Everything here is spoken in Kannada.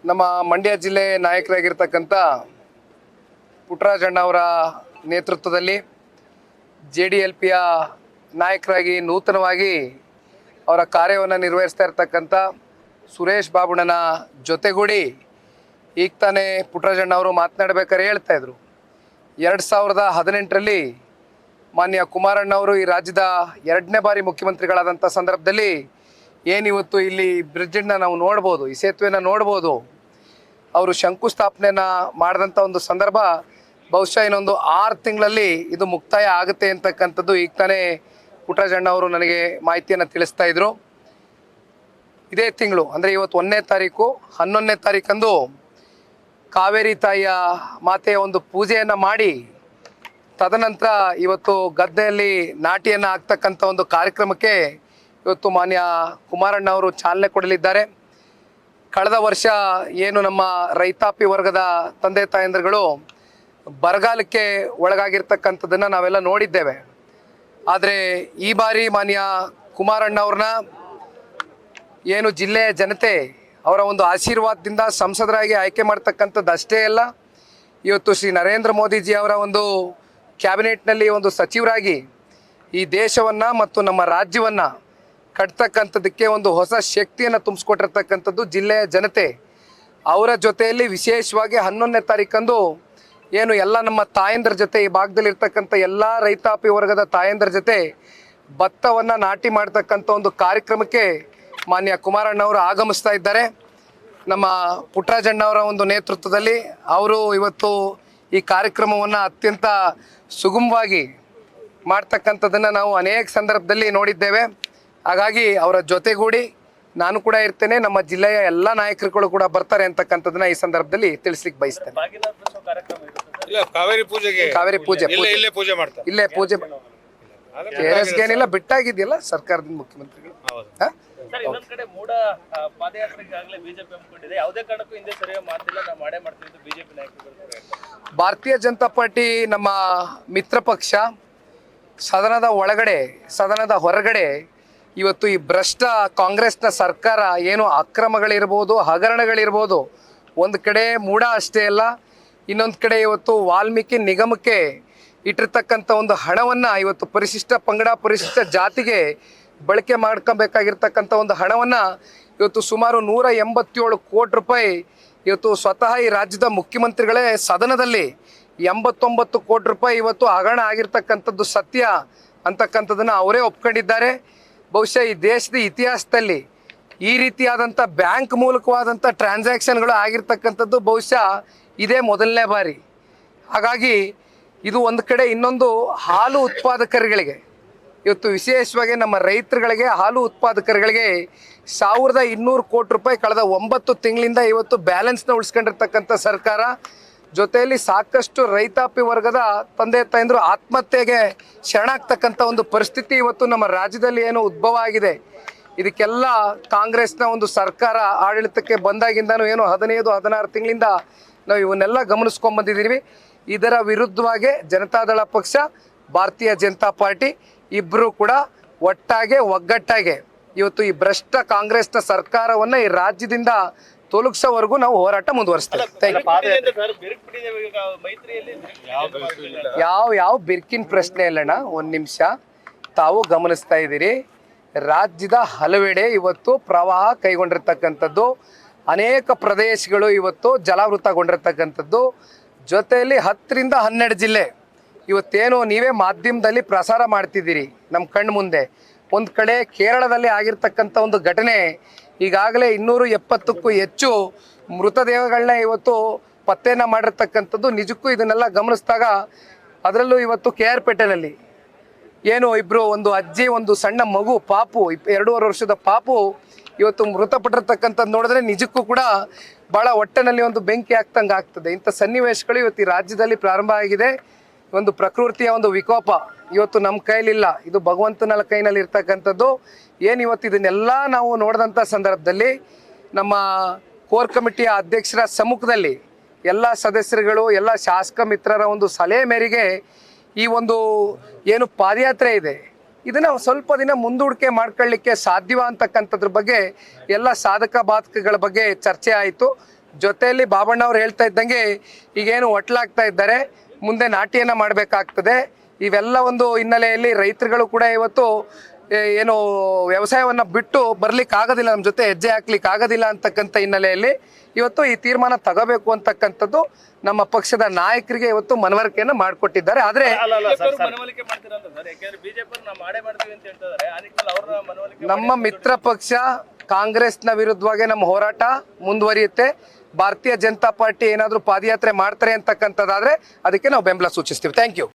ನಮ್ಮ ಮಂಡ್ಯ ಜಿಲ್ಲೆ ನಾಯಕರಾಗಿರ್ತಕ್ಕಂಥ ಪುಟ್ಟರಾಜಣ್ಣ ಅವರ ನೇತೃತ್ವದಲ್ಲಿ JDLPಯ ನಾಯಕರಾಗಿ ನೂತನವಾಗಿ ಅವರ ಕಾರ್ಯವನ್ನು ನಿರ್ವಹಿಸ್ತಾ ಇರ್ತಕ್ಕಂಥ ಸುರೇಶ್ ಬಾಬುಣ್ಣನ ಜೊತೆಗೂಡಿ ಈಗ ತಾನೇ ಪುಟ್ಟರಾಜಣ್ಣ ಅವರು ಮಾತನಾಡಬೇಕಾದ್ರೆ ಹೇಳ್ತಾಯಿದ್ರು 2018ರಲ್ಲಿ ಮಾನ್ಯ ಕುಮಾರಣ್ಣ ಅವರು ಈ ರಾಜ್ಯದ 2ನೇ ಬಾರಿ ಮುಖ್ಯಮಂತ್ರಿಗಳಾದಂಥ ಸಂದರ್ಭದಲ್ಲಿ ಏನಿವತ್ತು ಇಲ್ಲಿ ಬ್ರಿಡ್ಜನ್ನು ನಾವು ನೋಡ್ಬೋದು, ಈ ಸೇತುವೆನ ನೋಡ್ಬೋದು, ಅವರು ಶಂಕುಸ್ಥಾಪನೆಯನ್ನು ಮಾಡಿದಂಥ ಒಂದು ಸಂದರ್ಭ ಬಹುಶಃ ಇನ್ನೊಂದು 6 ತಿಂಗಳಲ್ಲಿ ಇದು ಮುಕ್ತಾಯ ಆಗುತ್ತೆ ಅಂತಕ್ಕಂಥದ್ದು ಈಗ ತಾನೇ ಪುಟ್ಟರಾಜಣ್ಣ ಅವರು ನನಗೆ ಮಾಹಿತಿಯನ್ನು ತಿಳಿಸ್ತಾ ಇದ್ರು. ಇದೇ ತಿಂಗಳು ಅಂದರೆ ಇವತ್ತು 1ನೇ ತಾರೀಕು 11ನೇ ತಾರೀಕಂದು ಕಾವೇರಿ ತಾಯಿಯ ಮಾತೆಯ ಒಂದು ಪೂಜೆಯನ್ನು ಮಾಡಿ ತದನಂತರ ಇವತ್ತು ಗದ್ದೆಯಲ್ಲಿ ನಾಟಿಯನ್ನು ಹಾಕ್ತಕ್ಕಂಥ ಒಂದು ಕಾರ್ಯಕ್ರಮಕ್ಕೆ ಇವತ್ತು ಮಾನ್ಯ ಕುಮಾರಣ್ಣ ಅವರು ಚಾಲನೆ ಕೊಡಲಿದ್ದಾರೆ. ಕಳೆದ ವರ್ಷ ಏನು ನಮ್ಮ ರೈತಾಪಿ ವರ್ಗದ ತಂದೆ ತಾಯಂದಿರುಗಳು ಬರಗಾಲಕ್ಕೆ ಒಳಗಾಗಿರ್ತಕ್ಕಂಥದ್ದನ್ನು ನಾವೆಲ್ಲ ನೋಡಿದ್ದೇವೆ. ಆದರೆ ಈ ಬಾರಿ ಮಾನ್ಯ ಕುಮಾರಣ್ಣ ಅವ್ರನ್ನ ಏನು ಜಿಲ್ಲೆಯ ಜನತೆ ಅವರ ಒಂದು ಆಶೀರ್ವಾದದಿಂದ ಸಂಸದರಾಗಿ ಆಯ್ಕೆ ಮಾಡ್ತಕ್ಕಂಥದ್ದು ಅಷ್ಟೇ ಅಲ್ಲ, ಇವತ್ತು ಶ್ರೀ ನರೇಂದ್ರ ಮೋದಿಜಿ ಅವರ ಒಂದು ಕ್ಯಾಬಿನೆಟ್ನಲ್ಲಿ ಒಂದು ಸಚಿವರಾಗಿ ಈ ದೇಶವನ್ನು ಮತ್ತು ನಮ್ಮ ರಾಜ್ಯವನ್ನು ಕಟ್ತಕ್ಕಂಥದ್ದಕ್ಕೆ ಒಂದು ಹೊಸ ಶಕ್ತಿಯನ್ನು ತುಂಬಿಸ್ಕೊಟ್ಟಿರ್ತಕ್ಕಂಥದ್ದು ಜಿಲ್ಲೆಯ ಜನತೆ. ಅವರ ಜೊತೆಯಲ್ಲಿ ವಿಶೇಷವಾಗಿ 11ನೇ ತಾರೀಕಂದು ಏನು ಎಲ್ಲ ನಮ್ಮ ತಾಯಂದ್ರ ಜೊತೆ ಈ ಭಾಗದಲ್ಲಿ ಇರ್ತಕ್ಕಂಥ ಎಲ್ಲ ರೈತಾಪಿ ವರ್ಗದ ತಾಯಂದ್ರ ಜೊತೆ ಭತ್ತವನ್ನು ನಾಟಿ ಮಾಡ್ತಕ್ಕಂಥ ಒಂದು ಕಾರ್ಯಕ್ರಮಕ್ಕೆ ಮಾನ್ಯ ಕುಮಾರಣ್ಣ ಅವರು ಆಗಮಿಸ್ತಾ ಇದ್ದಾರೆ. ನಮ್ಮ ಪುಟ್ಟರಾಜಣ್ಣ ಅವರ ಒಂದು ನೇತೃತ್ವದಲ್ಲಿ ಅವರು ಇವತ್ತು ಈ ಕಾರ್ಯಕ್ರಮವನ್ನು ಅತ್ಯಂತ ಸುಗಮವಾಗಿ ಮಾಡ್ತಕ್ಕಂಥದ್ದನ್ನು ನಾವು ಅನೇಕ ಸಂದರ್ಭದಲ್ಲಿ ನೋಡಿದ್ದೇವೆ. ಹಾಗಾಗಿ ಅವರ ಜೊತೆಗೂಡಿ ನಾನು ಕೂಡ ಇರ್ತೇನೆ, ನಮ್ಮ ಜಿಲ್ಲೆಯ ಎಲ್ಲ ನಾಯಕರುಗಳು ಕೂಡ ಬರ್ತಾರೆ ಅಂತಕ್ಕಂಥದ್ದನ್ನ ಈ ಸಂದರ್ಭದಲ್ಲಿ ತಿಳಿಸ್ಲಿಕ್ಕೆ ಬಯಸ್ತೇನೆ. ಕಾವೇರಿ ಪೂಜೆ ಇಲ್ಲೇ ಪೂಜೆ ಏನಿಲ್ಲ ಬಿಟ್ಟಾಗಿದೆಯಲ್ಲ ಸರ್ಕಾರದಿಂದ ಮುಖ್ಯಮಂತ್ರಿಗಳು. ಇನ್ನೊಂದ್ ಕಡೆ ಮೂಡ ಪಾದಯಾತ್ರೆಗಾಗಲೇ ಬಿಜೆಪಿ ಹಮ್ಮಿಕೊಂಡಿದೆ, ಯಾವುದೇ ಕಾರಣಕ್ಕೂ ಹಿಂದೆ ಸರಿಯಾಗಿ ಮಾತಿಲ್ಲ, ನಾವು ಮಾಡೇ ಮಾಡ್ತೀವಿ ಬಿಜೆಪಿ ನಾಯಕರು. ಭಾರತೀಯ ಜನತಾ ಪಾರ್ಟಿ ನಮ್ಮ ಮಿತ್ರ ಪಕ್ಷ ಸದನದ ಒಳಗಡೆ ಸದನದ ಹೊರಗಡೆ ಇವತ್ತು ಈ ಭ್ರಷ್ಟ ಕಾಂಗ್ರೆಸ್ನ ಸರ್ಕಾರ ಏನು ಅಕ್ರಮಗಳಿರ್ಬೋದು, ಹಗರಣಗಳಿರ್ಬೋದು, ಒಂದು ಕಡೆ ಮೂಡ ಅಷ್ಟೇ ಅಲ್ಲ, ಇನ್ನೊಂದು ಕಡೆ ಇವತ್ತು ವಾಲ್ಮೀಕಿ ನಿಗಮಕ್ಕೆ ಇಟ್ಟಿರ್ತಕ್ಕಂಥ ಒಂದು ಹಣವನ್ನು ಇವತ್ತು ಪರಿಶಿಷ್ಟ ಪಂಗಡ ಪರಿಶಿಷ್ಟ ಜಾತಿಗೆ ಬಳಕೆ ಮಾಡ್ಕೊಬೇಕಾಗಿರ್ತಕ್ಕಂಥ ಒಂದು ಹಣವನ್ನು ಇವತ್ತು ಸುಮಾರು 187 ಕೋಟಿ ರೂಪಾಯಿ ಇವತ್ತು ಸ್ವತಃ ಈ ರಾಜ್ಯದ ಮುಖ್ಯಮಂತ್ರಿಗಳೇ ಸದನದಲ್ಲಿ 89 ಕೋಟಿ ರೂಪಾಯಿ ಇವತ್ತು ಹಗರಣ ಆಗಿರ್ತಕ್ಕಂಥದ್ದು ಸತ್ಯ ಅಂತಕ್ಕಂಥದ್ದನ್ನು ಅವರೇ ಒಪ್ಕೊಂಡಿದ್ದಾರೆ. ಬಹುಶಃ ಈ ದೇಶದ ಇತಿಹಾಸದಲ್ಲಿ ಈ ರೀತಿಯಾದಂಥ ಬ್ಯಾಂಕ್ ಮೂಲಕವಾದಂಥ ಟ್ರಾನ್ಸಾಕ್ಷನ್ಗಳು ಆಗಿರ್ತಕ್ಕಂಥದ್ದು ಬಹುಶಃ ಇದೇ ಮೊದಲನೇ ಬಾರಿ. ಹಾಗಾಗಿ ಇದು ಒಂದು ಕಡೆ. ಇನ್ನೊಂದು ಹಾಲು ಉತ್ಪಾದಕರುಗಳಿಗೆ ಇವತ್ತು ವಿಶೇಷವಾಗಿ ನಮ್ಮ ರೈತರುಗಳಿಗೆ ಹಾಲು ಉತ್ಪಾದಕರುಗಳಿಗೆ 1200 ಕೋಟಿ ರೂಪಾಯಿ ಕಳೆದ 9 ತಿಂಗಳಿಂದ ಇವತ್ತು ಬ್ಯಾಲೆನ್ಸ್ನ ಉಳಿಸ್ಕೊಂಡಿರ್ತಕ್ಕಂಥ ಸರ್ಕಾರ, ಜೊತೆಯಲ್ಲಿ ಸಾಕಷ್ಟು ರೈತಾಪಿ ವರ್ಗದ ತಂದೆ ತಾಯಂದಿರು ಆತ್ಮಹತ್ಯೆಗೆ ಶರಣಾಗ್ತಕ್ಕಂಥ ಒಂದು ಪರಿಸ್ಥಿತಿ ಇವತ್ತು ನಮ್ಮ ರಾಜ್ಯದಲ್ಲಿ ಏನು ಉದ್ಭವ ಆಗಿದೆ. ಇದಕ್ಕೆಲ್ಲ ಕಾಂಗ್ರೆಸ್ನ ಒಂದು ಸರ್ಕಾರ ಆಡಳಿತಕ್ಕೆ ಬಂದಾಗಿಂದನೂ ಏನು 15-16 ತಿಂಗಳಿಂದ ನಾವು ಇವನ್ನೆಲ್ಲ ಗಮನಿಸ್ಕೊಂಡ್ಬಂದಿದ್ದೀವಿ. ಇದರ ವಿರುದ್ಧವಾಗಿ ಜನತಾದಳ ಪಕ್ಷ, ಭಾರತೀಯ ಜನತಾ ಪಾರ್ಟಿ ಇಬ್ಬರು ಕೂಡ ಒಗ್ಗಟ್ಟಾಗೆ ಇವತ್ತು ಈ ಭ್ರಷ್ಟ ಕಾಂಗ್ರೆಸ್ನ ಸರ್ಕಾರವನ್ನು ಈ ರಾಜ್ಯದಿಂದ ತೊಲಗಿಸೋವರೆಗೂ ನಾವು ಹೋರಾಟ ಮುಂದುವರಿಸ್ತೇವೆ. ಯಾವ ಬಿರ್ಕಿನ ಪ್ರಶ್ನೆ ಇಲ್ಲಣ್ಣ. ಒಂದು ನಿಮಿಷ, ತಾವು ಗಮನಿಸ್ತಾ ಇದ್ದೀರಿ, ರಾಜ್ಯದ ಹಲವೆಡೆ ಇವತ್ತು ಪ್ರವಾಹ ಕೈಗೊಂಡಿರ್ತಕ್ಕಂಥದ್ದು, ಅನೇಕ ಪ್ರದೇಶಗಳು ಇವತ್ತು ಜಲಾವೃತಗೊಂಡಿರ್ತಕ್ಕಂಥದ್ದು, ಜೊತೆಯಲ್ಲಿ 10ರಿಂದ 12 ಜಿಲ್ಲೆ ಇವತ್ತೇನು ನೀವೇ ಮಾಧ್ಯಮದಲ್ಲಿ ಪ್ರಸಾರ ಮಾಡ್ತಿದ್ದೀರಿ ನಮ್ಮ ಕಣ್ಣು ಮುಂದೆ. ಒಂದು ಕಡೆ ಕೇರಳದಲ್ಲಿ ಆಗಿರ್ತಕ್ಕಂಥ ಒಂದು ಘಟನೆ, ಈಗಾಗಲೇ 270ಕ್ಕೂ ಹೆಚ್ಚು ಮೃತದೇಹಗಳನ್ನ ಇವತ್ತು ಪತ್ತೆಯನ್ನು ಮಾಡಿರ್ತಕ್ಕಂಥದ್ದು. ನಿಜಕ್ಕೂ ಇದನ್ನೆಲ್ಲ ಗಮನಿಸಿದಾಗ ಅದರಲ್ಲೂ ಇವತ್ತು KR ಪೇಟೆನಲ್ಲಿ ಏನು ಒಂದು ಅಜ್ಜಿ, ಒಂದು ಸಣ್ಣ ಮಗು ಪಾಪು, 2.5 ವರ್ಷದ ಪಾಪು ಇವತ್ತು ಮೃತಪಟ್ಟಿರ್ತಕ್ಕಂಥದ್ದು ನೋಡಿದ್ರೆ ನಿಜಕ್ಕೂ ಕೂಡ ಭಾಳ ಹೊಟ್ಟೆನಲ್ಲಿ ಒಂದು ಬೆಂಕಿ ಆಗ್ತಂಗೆ ಆಗ್ತದೆ. ಇಂಥ ಸನ್ನಿವೇಶಗಳು ಇವತ್ತು ಈ ರಾಜ್ಯದಲ್ಲಿ ಪ್ರಾರಂಭ ಆಗಿದೆ. ಒಂದು ಪ್ರಕೃತಿಯ ಒಂದು ವಿಕೋಪ ಇವತ್ತು ನಮ್ಮ ಕೈಲಿಲ್ಲ, ಇದು ಭಗವಂತನ ಕೈನಲ್ಲಿ ಇರ್ತಕ್ಕಂಥದ್ದು. ಏನು ಇವತ್ತು ಇದನ್ನೆಲ್ಲ ನಾವು ನೋಡಿದಂಥ ಸಂದರ್ಭದಲ್ಲಿ ನಮ್ಮ ಕೋರ್ ಕಮಿಟಿಯ ಅಧ್ಯಕ್ಷರ ಸಮ್ಮುಖದಲ್ಲಿ ಎಲ್ಲ ಸದಸ್ಯರುಗಳು, ಎಲ್ಲ ಶಾಸಕ ಮಿತ್ರರ ಒಂದು ಸಲಹೆ ಮೇರೆಗೆ ಈ ಒಂದು ಏನು ಪಾದಯಾತ್ರೆ ಇದೆ ಇದನ್ನು ಸ್ವಲ್ಪ ದಿನ ಮುಂದೂಡಿಕೆ ಮಾಡ್ಕೊಳ್ಳಿಕ್ಕೆ ಸಾಧ್ಯವ ಅಂತಕ್ಕಂಥದ್ರ ಬಗ್ಗೆ ಎಲ್ಲ ಸಾಧಕ ಬಾಧಕಗಳ ಬಗ್ಗೆ ಚರ್ಚೆ ಆಯಿತು. ಜೊತೆಯಲ್ಲಿ ಬಾಬಣ್ಣ ಅವ್ರು ಹೇಳ್ತಾ ಇದ್ದಂಗೆ ಈಗೇನು ಒಟ್ಲಾಗ್ತಾ ಇದ್ದಾರೆ, ಮುಂದೆ ನಾಟಿಯನ್ನು ಮಾಡಬೇಕಾಗ್ತದೆ. ಇವೆಲ್ಲ ಒಂದು ಹಿನ್ನೆಲೆಯಲ್ಲಿ ರೈತರುಗಳು ಕೂಡ ಇವತ್ತು ಏನು ವ್ಯವಸಾಯವನ್ನು ಬಿಟ್ಟು ಬರ್ಲಿಕ್ಕೆ ಆಗೋದಿಲ್ಲ, ನಮ್ಮ ಜೊತೆ ಹೆಜ್ಜೆ ಹಾಕ್ಲಿಕ್ಕೆ ಆಗೋದಿಲ್ಲ ಅಂತಕ್ಕಂಥ ಹಿನ್ನೆಲೆಯಲ್ಲಿ ಇವತ್ತು ಈ ತೀರ್ಮಾನ ತಗೋಬೇಕು ಅಂತಕ್ಕಂಥದ್ದು ನಮ್ಮ ಪಕ್ಷದ ನಾಯಕರಿಗೆ ಇವತ್ತು ಮನವರಿಕೆಯನ್ನು ಮಾಡಿಕೊಟ್ಟಿದ್ದಾರೆ. ಆದರೆ ಮನವೊಲಿಕೆ ಮಾಡ್ತೀರಾ ಅಂತ ಸರ್? ಯಾಕೆಂದ್ರೆ ಬಿಜೆಪಿ ನಾವು ಮಾಡೇ ಮಾಡ್ತೀವಿ ಅಂತ ಹೇಳ್ತಿದ್ದಾರೆ. ಆ ನಿಟ್ಟಿನಲ್ಲಿ ಅವ್ರನ್ನ ಮನವೊಲಿಕೆ ನಮ್ಮ ಮಿತ್ರ ಪಕ್ಷ ಕಾಂಗ್ರೆಸ್ನ ವಿರುದ್ಧವಾಗಿ ನಮ್ಮ ಹೋರಾಟ ಮುಂದುವರಿಯುತ್ತೆ. ಭಾರತೀಯ ಜನತಾ ಪಾರ್ಟಿ ಏನಾದರೂ ಪಾದಯಾತ್ರೆ ಮಾಡ್ತಾರೆ ಅಂತಕ್ಕಂಥದ್ದಾದ್ರೆ ಅದಕ್ಕೆ ನಾವು ಬೆಂಬಲ ಸೂಚಿಸ್ತೀವಿ. Thank you.